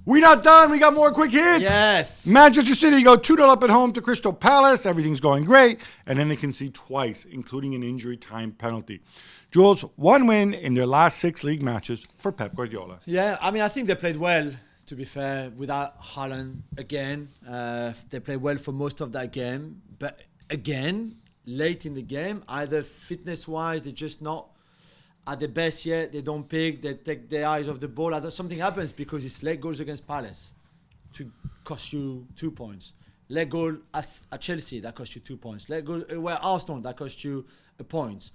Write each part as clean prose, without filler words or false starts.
We're not done. We got more quick hits. Yes. Manchester City go 2-0 up at home to Crystal Palace. Everything's going great. And then they concede twice, including an injury time penalty. Jules, one win in their last 6 league matches for Pep Guardiola. Yeah, I mean, I think they played well, to be fair, without Haaland again. They played well for most of that game. But again, late in the game, either fitness-wise, they're just not at the best yet. They don't pick. They take their eyes off the ball. Something happens because it's late goals against Palace to cost you 2 points. Late goal at Chelsea, that cost you 2 points. Late goal Arsenal, that cost you a point.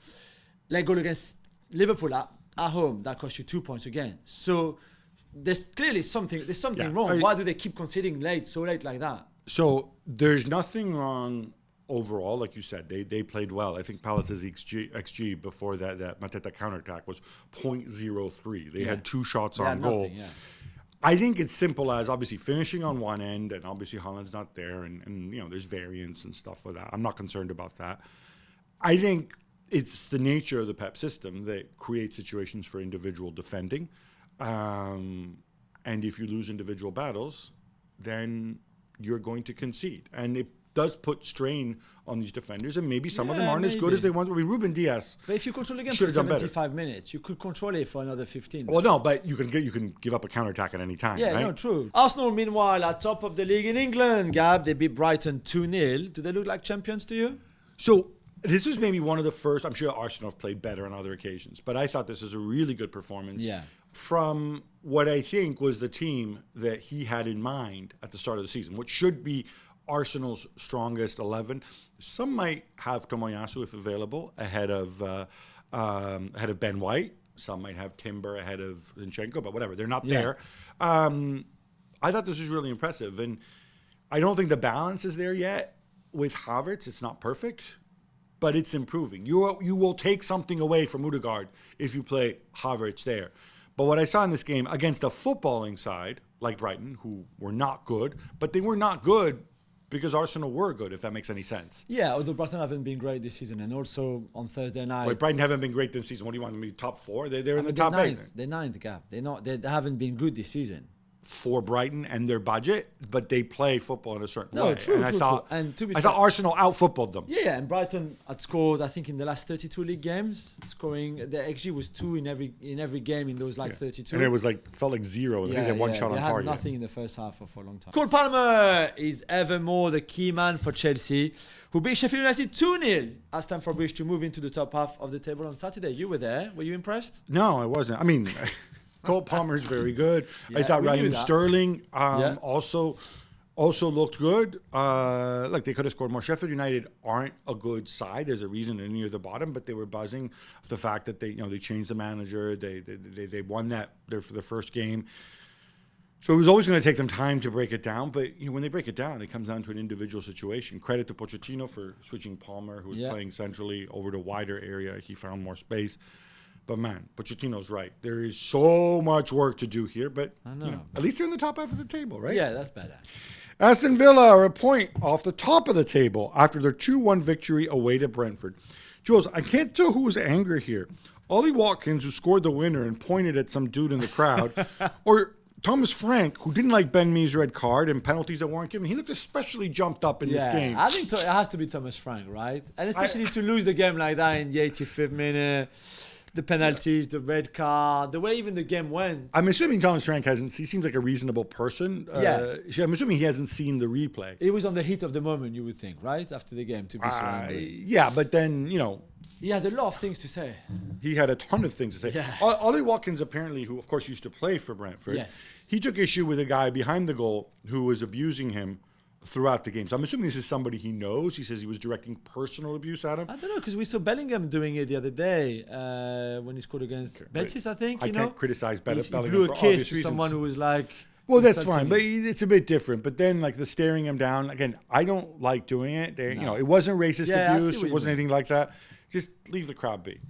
Late goal against Liverpool at home, that cost you 2 points again. So there's clearly something wrong. Why do they keep conceding so late like that? So there's nothing wrong overall, like you said. They played well. I think Palace's XG before that Mateta counterattack was 0.03. They had 2 shots on goal. I think it's simple as obviously finishing on one end, and obviously Haaland's not there, and there's variance and stuff with that. I'm not concerned about that. I think it's the nature of the Pep system that creates situations for individual defending. And if you lose individual battles, then you're going to concede. And it does put strain on these defenders, and maybe some of them aren't as good as they want. I mean, Ruben Diaz. But if you control the game for 75 minutes, you could control it for another 15. Well, no, but you can give up a counterattack at any time. Yeah, right? no, true. Arsenal, meanwhile, are top of the league in England. Gab, they beat Brighton 2-0. Do they look like champions to you? So this was maybe one of the first. I'm sure Arsenal have played better on other occasions, but I thought this was a really good performance from what I think was the team that he had in mind at the start of the season, which should be Arsenal's strongest 11. Some might have Tomoyasu, if available, ahead of Ben White. Some might have Timber ahead of Zinchenko, but whatever. They're not there. I thought this was really impressive, and I don't think the balance is there yet with Havertz. It's not perfect, but it's improving. You will take something away from Odegaard if you play Havertz there. But what I saw in this game against a footballing side like Brighton, who were not good, but they were not good because Arsenal were good, if that makes any sense. Yeah, although Brighton haven't been great this season. And also on Thursday night... Wait, Brighton haven't been great this season. What do you want them to be, top 4? They're in the top 8. They're ninth, Gab. They haven't been good this season. For Brighton and their budget, but they play football in a certain way. True, and true. I thought Arsenal out-footballed them. Yeah, and Brighton had scored, I think, in the last 32 league games, scoring, the XG was 2 in every game in those 32. And it was felt like 0. I think they had one shot on target. They had nothing in the first half for a long time. Cole Palmer is evermore the key man for Chelsea, who beat Sheffield United 2-0 at Stamford Bridge to move into the top half of the table on Saturday. You were there. Were you impressed? No, I wasn't. I mean... Cole Palmer's very good. I thought Raheem Sterling also looked good. They could have scored more. Sheffield United aren't a good side. There's a reason they're near the bottom, but they were buzzing for the fact that they changed the manager. They won that for the first game. So it was always going to take them time to break it down. But when they break it down, it comes down to an individual situation. Credit to Pochettino for switching Palmer, who was playing centrally, over to a wider area. He found more space. But man, Pochettino's right. There is so much work to do here, but at least they're in the top half of the table, right? Yeah, that's better. Aston Villa are a point off the top of the table after their 2-1 victory away to Brentford. Jules, I can't tell who was angry here. Ollie Watkins, who scored the winner and pointed at some dude in the crowd, or Thomas Frank, who didn't like Ben Mee's red card and penalties that weren't given. He looked especially jumped up in this game. I think it has to be Thomas Frank, right? And especially to lose the game like that in the 85th minute. The penalties, the red card, the way even the game went. I'm assuming Thomas Frank he seems like a reasonable person. I'm assuming he hasn't seen the replay. It was on the heat of the moment, you would think, right? After the game, to be so angry. Yeah, but then, he had a lot of things to say. He had a ton of things to say. Yeah. Ollie Watkins, apparently, who, of course, used to play for Brentford, he took issue with a guy behind the goal who was abusing him throughout the game. So I'm assuming this is somebody he knows. He says he was directing personal abuse at him. I don't know, because we saw Bellingham doing it the other day when he scored against Betis, I think. I can't criticize Bellingham. He blew a kiss to someone who was like... Well, that's fine, but it's a bit different. But then, the staring him down, again, I don't like doing it. It wasn't racist abuse. It wasn't anything like that. Just leave the crowd be.